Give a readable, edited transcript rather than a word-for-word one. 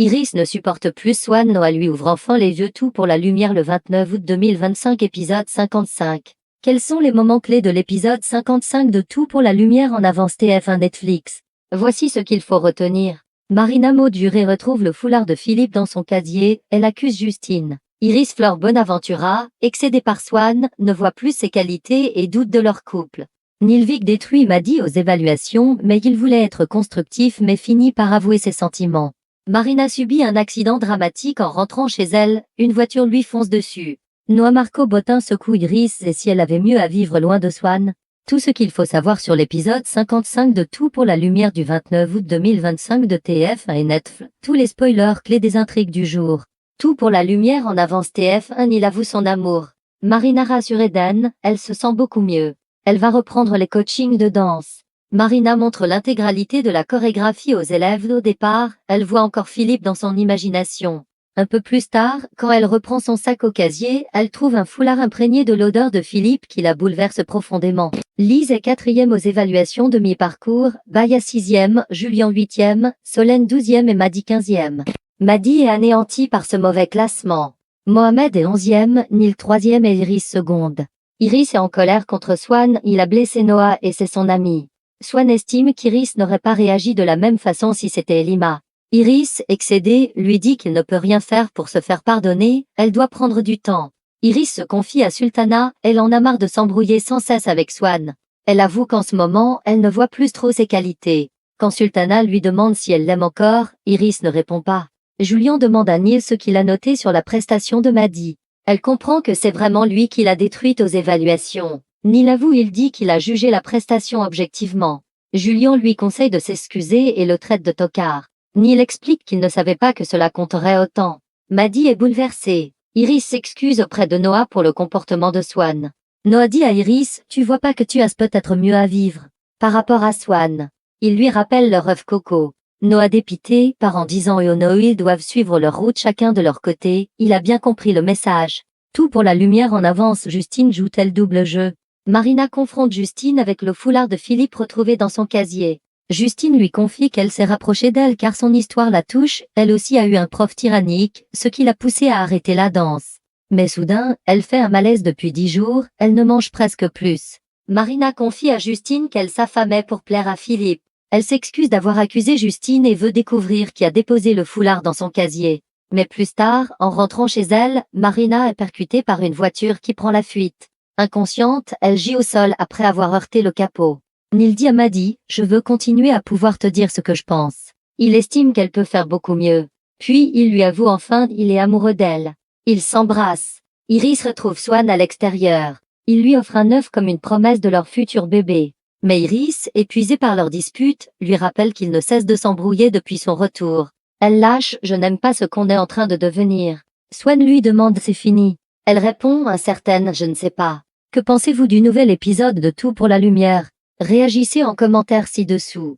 Iris ne supporte plus Swan. Noah lui ouvre enfin les yeux. Tout pour la lumière le 29 août 2025 épisode 55. Quels sont les moments clés de l'épisode 55 de Tout pour la lumière en avance TF1 Netflix? Voici ce qu'il faut retenir. Marina Maud-Duré retrouve le foulard de Philippe dans son casier. Elle accuse Justine. Iris Fleur Bonaventura, excédée par Swan, ne voit plus ses qualités et doute de leur couple. Nilvik détruit Maddy aux évaluations, mais il voulait être constructif mais finit par avouer ses sentiments. Marina subit un accident dramatique en rentrant chez elle, une voiture lui fonce dessus. Noah Marco Bottin secoue Iris et si elle avait mieux à vivre loin de Swan? Tout ce qu'il faut savoir sur l'épisode 55 de Tout pour la lumière du 29 août 2025 de TF1 et Netflix. Tous les spoilers clés des intrigues du jour. Tout pour la lumière en avance TF1. Il avoue son amour. Marina rassure Dan, elle se sent beaucoup mieux. Elle va reprendre les coachings de danse. Marina montre l'intégralité de la chorégraphie aux élèves au départ, elle voit encore Philippe dans son imagination. Un peu plus tard, quand elle reprend son sac au casier, elle trouve un foulard imprégné de l'odeur de Philippe qui la bouleverse profondément. Lise est 4e aux évaluations de mi-parcours, Baya 6e, Julien 8e, Solène 12e et Maddy 15e. Maddy est anéantie par ce mauvais classement. Mohamed est 11e, Neil 3e et Iris 2e. Iris est en colère contre Swan, il a blessé Noah et c'est son ami. Swan estime qu'Iris n'aurait pas réagi de la même façon si c'était Elima. Iris, excédée, lui dit qu'il ne peut rien faire pour se faire pardonner, elle doit prendre du temps. Iris se confie à Sultana, elle en a marre de s'embrouiller sans cesse avec Swan. Elle avoue qu'en ce moment, elle ne voit plus trop ses qualités. Quand Sultana lui demande si elle l'aime encore, Iris ne répond pas. Julien demande à Neil ce qu'il a noté sur la prestation de Maddy. Elle comprend que c'est vraiment lui qui l'a détruite aux évaluations. Neil avoue, il dit qu'il a jugé la prestation objectivement. Julien lui conseille de s'excuser et le traite de tocard. Neil explique qu'il ne savait pas que cela compterait autant. Maddy est bouleversée. Iris s'excuse auprès de Noah pour le comportement de Swan. Noah dit à Iris, tu vois pas que tu as peut-être mieux à vivre par rapport à Swan. Il lui rappelle leur œuf coco. Noah dépité, part en disant eux ils doivent suivre leur route chacun de leur côté, il a bien compris le message. Tout pour la lumière en avance. Justine joue-t-elle double jeu? Marina confronte Justine avec le foulard de Philippe retrouvé dans son casier. Justine lui confie qu'elle s'est rapprochée d'elle car son histoire la touche, elle aussi a eu un prof tyrannique, ce qui l'a poussée à arrêter la danse. Mais soudain, elle fait un malaise depuis 10 jours, elle ne mange presque plus. Marina confie à Justine qu'elle s'affamait pour plaire à Philippe. Elle s'excuse d'avoir accusé Justine et veut découvrir qui a déposé le foulard dans son casier. Mais plus tard, en rentrant chez elle, Marina est percutée par une voiture qui prend la fuite. Inconsciente, elle gît au sol après avoir heurté le capot. Neil dit à Maddy, je veux continuer à pouvoir te dire ce que je pense. Il estime qu'elle peut faire beaucoup mieux. Puis il lui avoue enfin il est amoureux d'elle. Ils s'embrassent. Iris retrouve Swan à l'extérieur. Il lui offre un œuf comme une promesse de leur futur bébé. Mais Iris, épuisée par leur dispute, lui rappelle qu'il ne cesse de s'embrouiller depuis son retour. Elle lâche, je n'aime pas ce qu'on est en train de devenir. Swan lui demande c'est fini. Elle répond incertaine, je ne sais pas. Que pensez-vous du nouvel épisode de Tout pour la lumière? Réagissez en commentaire ci-dessous.